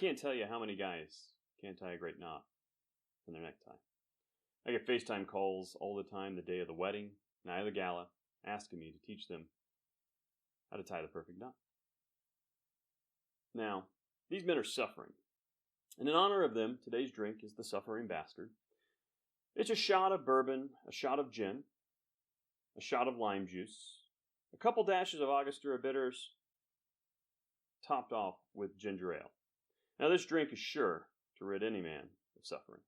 can't tell you how many guys can't tie a great knot in their necktie. I get FaceTime calls all the time the day of the wedding, night of the gala, asking me to teach them how to tie the perfect knot. Now, these men are suffering. And in honor of them, today's drink is the Suffering Bastard. It's a shot of bourbon, a shot of gin, a shot of lime juice, a couple dashes of Angostura bitters, topped off with ginger ale. Now, this drink is sure to rid any man of suffering.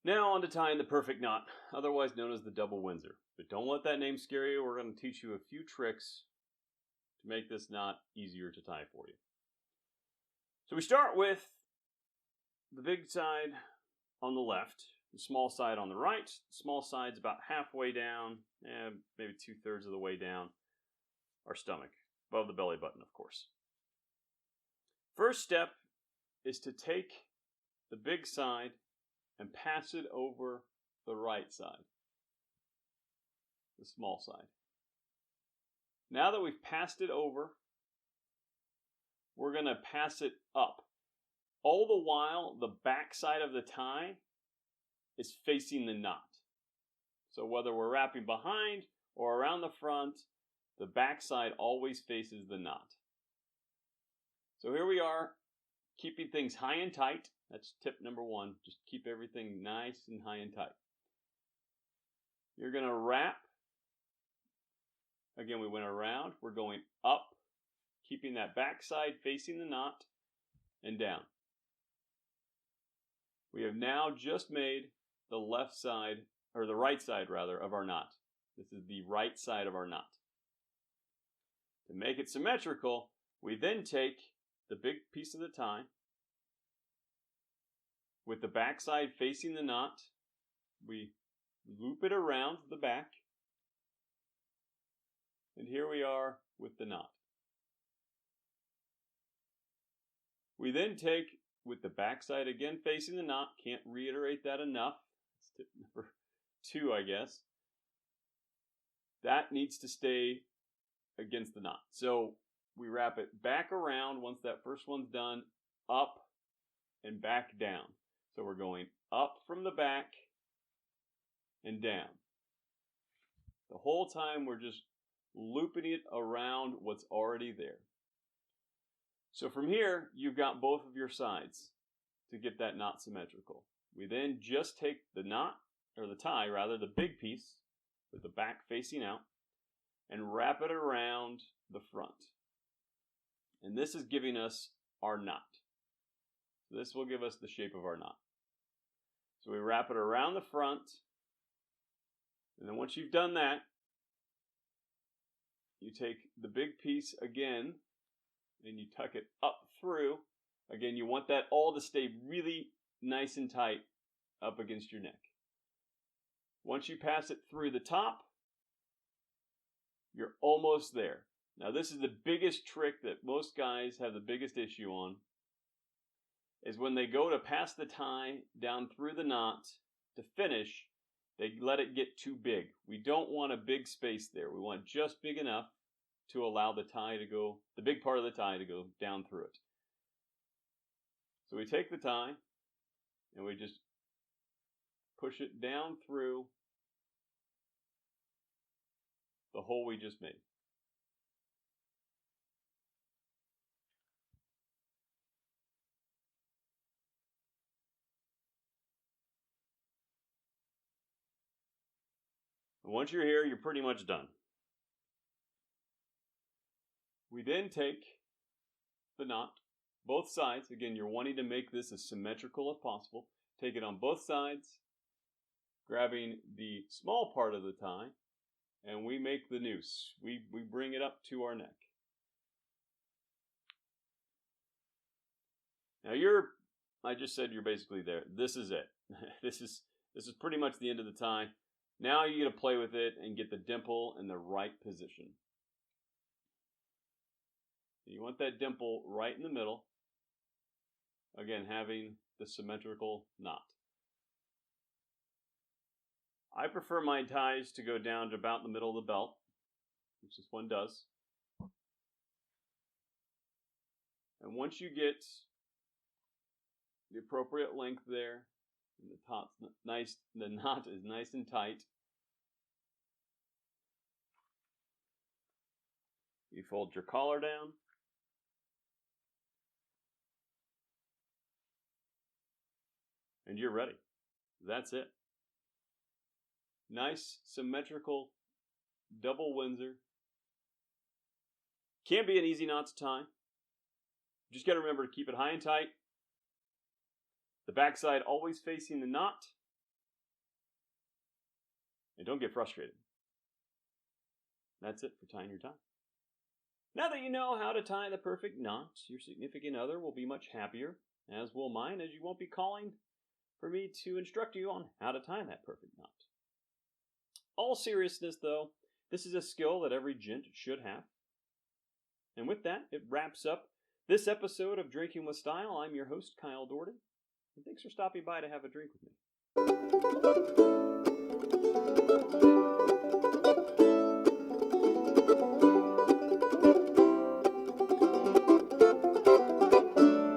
Now on to tying the perfect knot, otherwise known as the double windsor. But don't let that name scare you. We're going to teach you a few tricks to make this knot easier to tie for you. So we start with the big side on the left, the small side on the right. The small side's about halfway down, maybe 2/3 of the way down our stomach, above the belly button, of course. First step is to take the big side and pass it over the right side, the small side. Now that we've passed it over, we're going to pass it up. All the while, the back side of the tie is facing the knot. So whether we're wrapping behind or around the front, the back side always faces the knot. So here we are, keeping things high and tight. That's tip number one. Just keep everything nice and high and tight. You're going to wrap. Again, we went around. We're going up, keeping that back side facing the knot, and down. We have now just made the left side, or the right side rather, of our knot. This is the right side of our knot. To make it symmetrical, we then take the big piece of the tie with the back side facing the knot. We loop it around the back, and here we are with the knot. We then take, with the back side again facing the knot, can't reiterate that enough. That's tip number 2, I guess. That needs to stay against the knot. So we wrap it back around once that first one's done, up and back down. So we're going up from the back and down. The whole time we're just looping it around what's already there. So from here, you've got both of your sides to get that knot symmetrical. We then just take the knot, or the tie rather, the big piece with the back facing out, and wrap it around the front. And this is giving us our knot. This will give us the shape of our knot. So we wrap it around the front, and then once you've done that, you take the big piece again, and you tuck it up through. Again, you want that all to stay really nice and tight up against your neck. Once you pass it through the top, you're almost there. Now, this is the biggest trick that most guys have the biggest issue on, is when they go to pass the tie down through the knot to finish, they let it get too big. We don't want a big space there. We want just big enough to allow the tie to go, the big part of the tie to go down through it. So we take the tie and we just push it down through the hole we just made. And once you're here, you're pretty much done. We then take the knot, both sides. Again, you're wanting to make this as symmetrical as possible. Take it on both sides, grabbing the small part of the tie, and we make the noose. We bring it up to our neck. Now I just said you're basically there. This is it. This is pretty much the end of the tie. Now you get to play with it and get the dimple in the right position. You want that dimple right in the middle. Again, having the symmetrical knot. I prefer my ties to go down to about the middle of the belt, which this one does. And once you get the appropriate length there. And the knot is nice and tight. You fold your collar down. And you're ready. That's it. Nice, symmetrical, double Windsor. Can be an easy knot to tie. Just got to remember to keep it high and tight. The backside always facing the knot. And don't get frustrated. That's it for tying your tie. Now that you know how to tie the perfect knot, your significant other will be much happier, as will mine, as you won't be calling for me to instruct you on how to tie that perfect knot. All seriousness, though, this is a skill that every gent should have. And with that, it wraps up this episode of Drinking with Style. I'm your host, Kyle Doherty, and thanks for stopping by to have a drink with me.